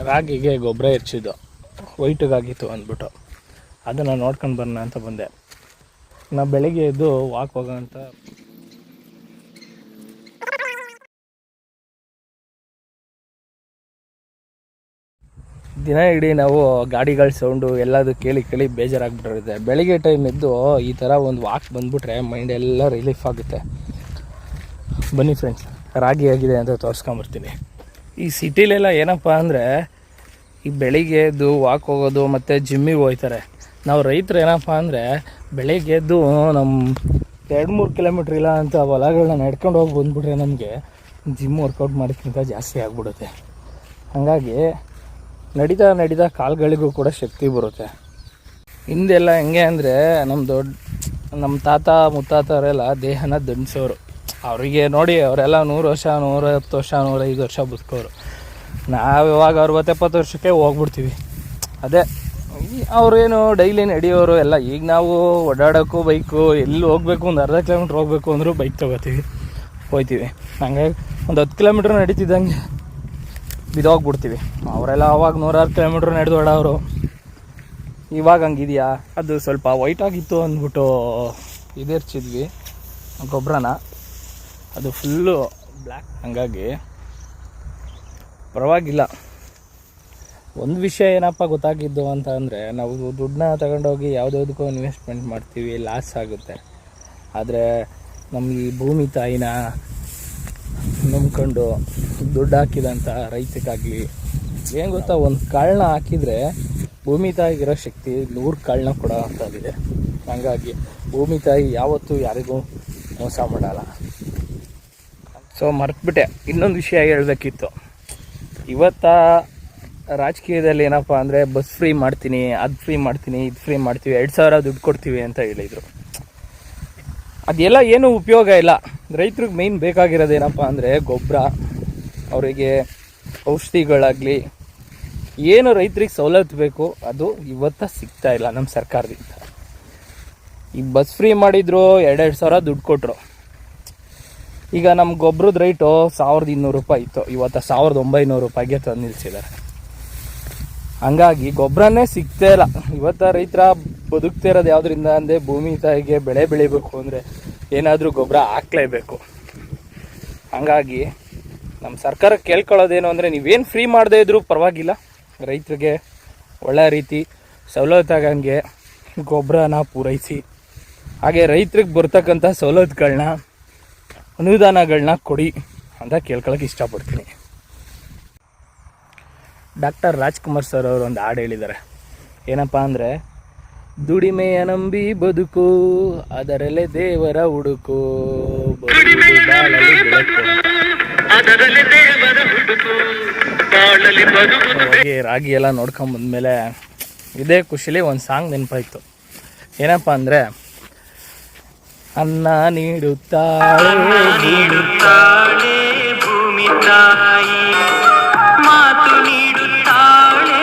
ರಾಗಿಗೆ ಗೊಬ್ಬರ ಹೆಚ್ಚಿದ್ದು ವೈಟಿಗಾಗಿತ್ತು ಅಂದ್ಬಿಟ್ಟು ಅದನ್ನು ನೋಡ್ಕೊಂಡು ಬರೋಣ ಅಂತ ಬಂದೆ. ನಾವು ಬೆಳಿಗ್ಗೆ ಎದ್ದು ವಾಕ್ ಹೋಗೋಂಥ ದಿನ ಇಡೀ ನಾವು ಗಾಡಿಗಳ ಸೌಂಡು ಎಲ್ಲದು ಕೇಳಿ ಕೇಳಿ ಬೇಜಾರಾಗ್ಬಿಟ್ಟಿರುತ್ತೆ. ಬೆಳಿಗ್ಗೆ ಟೈಮ್ ಎದ್ದು ಈ ಥರ ಒಂದು ವಾಕ್ ಬಂದುಬಿಟ್ರೆ ಮೈಂಡ್ ಎಲ್ಲ ರಿಲೀಫ್ ಆಗುತ್ತೆ. ಬನ್ನಿ ಫ್ರೆಂಡ್ಸ್, ರಾಗಿ ಆಗಿದೆ ಅಂತ ತೋರಿಸ್ಕೊಂಬರ್ತೀನಿ. ಈ ಸಿಟಿಲೆಲ್ಲ ಏನಪ್ಪ ಅಂದರೆ ಈ ಬೆಳಿಗ್ಗೆ ಎದ್ದು ವಾಕ್ ಹೋಗೋದು ಮತ್ತು ಜಿಮ್ಮಿಗೆ ಹೋಗ್ತಾರೆ. ನಾವು ರೈತರು ಏನಪ್ಪ ಅಂದರೆ ಬೆಳಿಗ್ಗೆ ಎದ್ದು ನಮ್ಮ 2-3 ಕಿಲೋಮೀಟ್ರ್ ಇಲ್ಲ ಅಂತ ಹೊಲಗಳನ್ನ ನಡ್ಕೊಂಡು ಹೋಗಿ ಬಂದುಬಿಟ್ರೆ ನಮಗೆ ಜಿಮ್ ವರ್ಕೌಟ್ ಮಾಡೋಕ್ಕಿಂತ ಜಾಸ್ತಿ ಆಗಿಬಿಡುತ್ತೆ. ಹಾಗಾಗಿ ನಡೀತಾ ಕಾಲುಗಳಿಗೂ ಕೂಡ ಶಕ್ತಿ ಬರುತ್ತೆ. ಹಿಂದೆಲ್ಲ ಹೆಂಗೆ ಅಂದರೆ ನಮ್ಮ ತಾತ ಮುತ್ತಾತವರೆಲ್ಲ ದೇಹನ ದಂಡಿಸೋರು. ಅವರಿಗೆ ನೋಡಿ ಅವರೆಲ್ಲ 100 ವರ್ಷ 110 ವರ್ಷ 105 ವರ್ಷ ಬದುಕೋರು. ನಾವು ಇವಾಗ 60-70 ವರ್ಷಕ್ಕೆ ಹೋಗ್ಬಿಡ್ತೀವಿ. ಅದೇ ಅವ್ರೇನು ಡೈಲಿ ನಡೆಯೋರು ಎಲ್ಲ. ಈಗ ನಾವು ಓಡಾಡೋಕ್ಕೂ ಬೈಕು, ಎಲ್ಲಿ ಹೋಗಬೇಕು ಒಂದು ಅರ್ಧ ಕಿಲೋಮೀಟ್ರ್ ಹೋಗಬೇಕು ಅಂದರೂ ಬೈಕ್ ತೊಗೋತೀವಿ, ಹೋಗ್ತೀವಿ. ಹಂಗಾಗಿ ಒಂದು 10 ಕಿಲೋಮೀಟ್ರ್ ನಡೀತಿದ್ದಂಗೆ ಬಿದ್ದೋಗ್ಬಿಡ್ತೀವಿ. ಅವರೆಲ್ಲ ಅವಾಗ 106 ಕಿಲೋಮೀಟ್ರ್ ನಡೆದು ಓಡೋರು. ಇವಾಗ ಹಂಗಿದೆಯಾ? ಅದು ಸ್ವಲ್ಪ ವೈಟ್ ಆಗಿತ್ತು ಅಂದ್ಬಿಟ್ಟು ಇದೆರ್ಚಿದ್ವಿ ಗೊಬ್ಬರನ, ಅದು ಫುಲ್ಲು ಬ್ಲ್ಯಾಕ್. ಹಾಗಾಗಿ ಪರವಾಗಿಲ್ಲ. ಒಂದು ವಿಷಯ ಏನಪ್ಪ ಗೊತ್ತಾಗಿದ್ದು ಅಂತ ಅಂದರೆ, ನಾವು ದುಡ್ಡನ್ನ ತಗೊಂಡೋಗಿ ಯಾವುದಕ್ಕೂ ಇನ್ವೆಸ್ಟ್ಮೆಂಟ್ ಮಾಡ್ತೀವಿ, ಲಾಸ್ ಆಗುತ್ತೆ. ಆದರೆ ನಮಗೆ ಈ ಭೂಮಿ ತಾಯಿನ ನಂಬ್ಕೊಂಡು ದುಡ್ಡು ಹಾಕಿದಂಥ ರೈತಕ್ಕಾಗಲಿ ಏನು ಗೊತ್ತಾ, ಒಂದು ಕಾಳನ್ನ ಹಾಕಿದರೆ ಭೂಮಿ ತಾಯಿಗಿರೋ ಶಕ್ತಿ 100 ಕಾಳನ್ನ ಕೊಡೋ ಅಂಥದ್ದಿದೆ. ಹಾಗಾಗಿ ಭೂಮಿ ತಾಯಿ ಯಾವತ್ತೂ ಯಾರಿಗೂ ಮೋಸ ಮಾಡಲ್ಲ. ಸೊ ಮರೆತುಬಿಟ್ಟೆ, ಇನ್ನೊಂದು ವಿಷಯ ಹೇಳಬೇಕಿತ್ತು. ಇವತ್ತು ರಾಜಕೀಯದಲ್ಲಿ ಏನಪ್ಪ ಅಂದರೆ ಬಸ್ ಫ್ರೀ ಮಾಡ್ತೀನಿ, ಅದು ಫ್ರೀ ಮಾಡ್ತೀನಿ, ಇದು ಫ್ರೀ ಮಾಡ್ತೀವಿ, 2000 ದುಡ್ಡು ಕೊಡ್ತೀವಿ ಅಂತ ಹೇಳಿದರು. ಅದೆಲ್ಲ ಏನೂ ಉಪಯೋಗ ಇಲ್ಲ. ರೈತರಿಗೆ ಮೇಯ್ನ್ ಬೇಕಾಗಿರೋದೇನಪ್ಪ ಅಂದರೆ ಗೊಬ್ಬರ, ಅವರಿಗೆ ಔಷಧಿಗಳಾಗಲಿ, ಏನು ರೈತರಿಗೆ ಸವಲತ್ತು ಬೇಕು ಅದು ಇವತ್ತು ಸಿಗ್ತಾಯಿಲ್ಲ ನಮ್ಮ ಸರ್ಕಾರದಿಂದ. ಈಗ ಬಸ್ ಫ್ರೀ ಮಾಡಿದ್ರು, 2,000 ದುಡ್ಡು ಕೊಟ್ಟರು. ಈಗ ನಮ್ಮ ಗೊಬ್ಬರದ ರೇಟು 1,200 ರೂಪಾಯಿ ಇತ್ತು, ಇವತ್ತು 1,900 ರೂಪಾಯಿಗೆ ತಂದು ನಿಲ್ಲಿಸಿದ್ದಾರೆ. ಹಂಗಾಗಿ ಗೊಬ್ಬರನೇ ಸಿಗ್ತಾ ಇಲ್ಲ. ಇವತ್ತು ರೈತರ ಬದುಕ್ತಿರೋದು ಯಾವುದರಿಂದ ಅಂದರೆ ಭೂಮಿ ತಾಯಿಗೆ ಬೆಳೆ ಬೆಳಿಬೇಕು ಅಂದರೆ ಏನಾದರೂ ಗೊಬ್ಬರ ಹಾಕ್ಲೇಬೇಕು. ಹಂಗಾಗಿ ನಮ್ಮ ಸರ್ಕಾರ ಕೇಳ್ಕೊಳ್ಳೋದೇನು ಅಂದರೆ, ನೀವೇನು ಫ್ರೀ ಮಾಡದೇ ಇದ್ರೂ ಪರವಾಗಿಲ್ಲ, ರೈತರಿಗೆ ಒಳ್ಳೆ ರೀತಿ ಸವಲತ್ತಾಗಂಗೆ ಗೊಬ್ಬರನ ಪೂರೈಸಿ, ಹಾಗೆ ರೈತರಿಗೆ ಬರ್ತಕ್ಕಂಥ ಸವಲತ್ತುಗಳನ್ನ, ಅನುದಾನಗಳನ್ನ ಕೊಡಿ ಅಂತ ಕೇಳ್ಕೊಳಕ್ಕೆ ಇಷ್ಟಪಡ್ತೀನಿ. ಡಾಕ್ಟರ್ ರಾಜ್ಕುಮಾರ್ ಸರ್ ಅವರು ಒಂದು ಹಾಡು ಹೇಳಿದ್ದಾರೆ. ಏನಪ್ಪ ಅಂದರೆ, ದುಡಿಮೆಯ ನಂಬಿ ಬದುಕು, ಅದರಲ್ಲೇ ದೇವರ ಹುಡುಕು, ಹಾಗೆ ರಾಗಿ ಎಲ್ಲ ನೋಡ್ಕೊಂಬಂದ್ಮೇಲೆ ಇದೇ ಖುಷಿಲಿ ಒಂದು ಸಾಂಗ್ ನೆನಪಾಯಿತು. ಏನಪ್ಪ ಅಂದರೆ, ಅನ್ನ ನೀಡುತ್ತಾಳೆ ಭೂಮಿ ತಾಯಿ, ಮಾತು ನೀಡುತ್ತಾಳೆ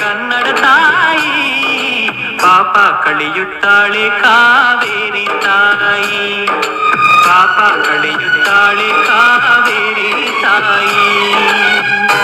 ಕನ್ನಡ ತಾಯಿ, ಪಾಪ ಕಳೆಯುತ್ತಾಳೆ ಕಾವೇರಿ ತಾಯಿ, ಪಾಪ ಕಳೆಯುತ್ತಾಳೆ ಕಾವೇರಿ ತಾಯಿ.